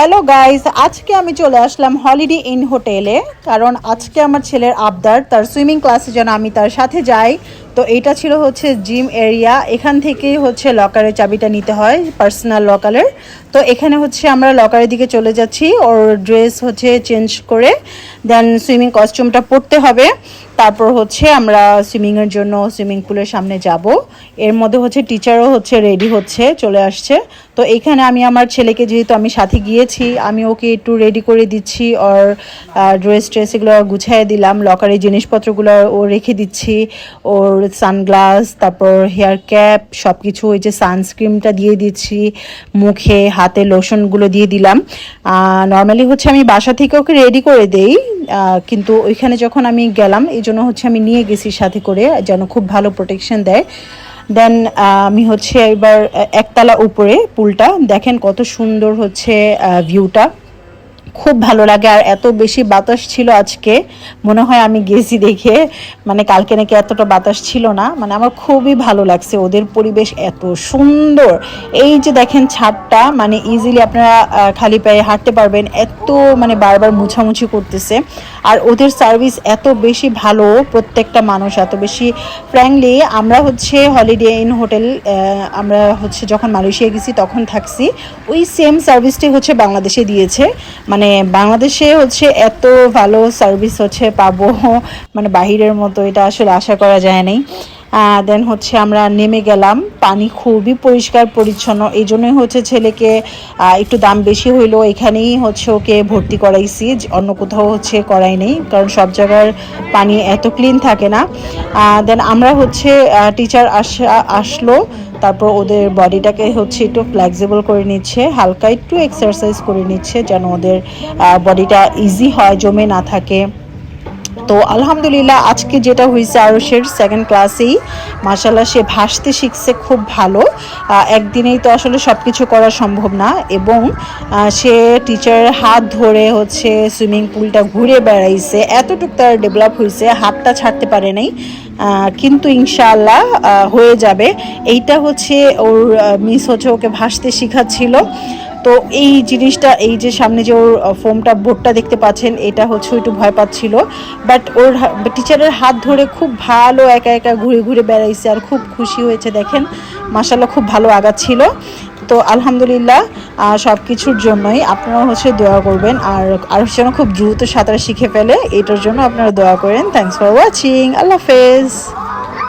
Hello guys, আজকে আমি চলে আসলাম হলিডে ইন হোটেলে। কারণ আজকে আমার ছেলের আবদার, তার সুইমিং ক্লাসে যেন আমি তার সাথে যাই। তো এইটা ছিল হচ্ছে জিম এরিয়া। এখান থেকেই হচ্ছে লকারের চাবিটা নিতে হয়, পার্সোনাল লকারের। তো এখানে হচ্ছে আমরা লকারের দিকে চলে যাচ্ছি। ওর ড্রেস হচ্ছে চেঞ্জ করে দেন সুইমিং কস্টিউমটা পরতে হবে। তারপর হচ্ছে আমরা সুইমিংয়ের জন্য সুইমিং পুলের সামনে যাব। এর মধ্যে হচ্ছে টিচারও হচ্ছে রেডি হচ্ছে, চলে আসছে। তো এখানে আমি আমার ছেলেকে, যেহেতু আমি সাথে গিয়েছি, আমি ওকে একটু রেডি করে দিচ্ছি। ওর ড্রেস এগুলো গুছিয়ে দিলাম, লকারে জিনিসপত্রগুলো ও রেখে দিচ্ছি। ওর সানগ্লাস, তারপর হেয়ার ক্যাপ, সব কিছু, ওই যে সানস্ক্রিনটা দিয়ে দিচ্ছি, মুখে হাতে লোশনগুলো দিয়ে দিলাম। নর্মালি হচ্ছে আমি বাসা থেকে ওকে রেডি করে দেই, কিন্তু ওইখানে যখন আমি গেলাম এই জন্য হচ্ছে আমি নিয়ে গেছি সাথে করে, যেন খুব ভালো প্রোটেকশন দেয়। দেন আমি হচ্ছে এবার একতলা উপরে পুলটা দেখেন কত সুন্দর হচ্ছে ভিউটা, খুব ভালো লাগে। আর এত বেশি বাতাস ছিল আজকে, মনে হয় আমি গেছি দেখে, মানে কালকে নাকি এতটা বাতাস ছিল না। মানে আমার খুবই ভালো লাগছে, ওদের পরিবেশ এত সুন্দর। এই যে দেখেন ছাদটা, মানে ইজিলি আপনারা খালি পায়ে হাঁটতে পারবেন, এত মানে বারবার মুছামুছি করতেছে। আর ওদের সার্ভিস এত বেশি ভালো, প্রত্যেকটা মানুষ এত বেশি ফ্র্যাঙ্কলি। আমরা হচ্ছে হলিডে ইন হোটেল, আমরা হচ্ছে যখন মালয়েশিয়া গেছি তখন থাকছি, ওই সেম সার্ভিসটাই হচ্ছে বাংলাদেশে দিয়েছে। মানে বাংলাদেশে হচ্ছে এত ভালো সার্ভিস হচ্ছে পাবো, মানে বাহিরের মতো এটা আসলে আশা করা যায় নাই। দেন হচ্ছে আমরা নেমে গেলাম, পানি খুবই পরিষ্কার পরিচ্ছন্ন। এই জন্যই হচ্ছে ছেলেকে একটু দাম বেশি হইলো এখানেই হচ্ছে ওকে ভর্তি করাইছি, অন্য কোথাও হচ্ছে করাই নেই, কারণ সব জায়গার পানি এত ক্লিন থাকে না। দেন আমরা হচ্ছে টিচার আসলো, তারপর ওদের বডিটাকে হচ্ছে একটু ফ্লেক্সিবল করে নিচ্ছে, হালকা একটু এক্সারসাইজ করে নিচ্ছে, যেন ওদের বডিটা ইজি হয়, জমে না থাকে। তো আলহামদুলিল্লাহ আজকে যেটা হয়েছে, আরশের সেকেন্ড ক্লাসেই মাশাআল্লাহ সে ভাসতে শিখছে খুব ভালো। একদিনেই তো আসলে সব কিছু করা সম্ভব না, এবং সে টিচারের হাত ধরে হচ্ছে সুইমিং পুলটা ঘুরে বেড়াইছে, এতটুকু তার ডেভেলপ হয়েছে, হাতটা ছাড়তে পারে নাই। কিন্তু ইনশাআল্লাহ হয়ে যাবে। এইটা হচ্ছে ওর মিস হচ্ছে ওকে ভাসতে শেখাচ্ছিল। তো এই জিনিসটা, এই যে সামনে যে ওর ফোমটা বোর্ডটা দেখতে পাচ্ছেন, এটা হচ্ছে একটু ভয় পাচ্ছিল, বাট ওর টিচারের হাত ধরে খুব ভালো একা একা ঘুরে ঘুরে বেড়াইছে, আর খুব খুশি হয়েছে দেখেন, মাশাআল্লাহ খুব ভালো আগাচ্ছিল। তো আলহামদুলিল্লাহ সব কিছুর জন্যই আপনারা হচ্ছে দোয়া করবেন, আর যেন খুব দ্রুত সাঁতার শিখে ফেলে, এটার জন্য আপনারা দোয়া করেন। থ্যাংকস ফর ওয়াচিং, আল্লাহ হাফেজ।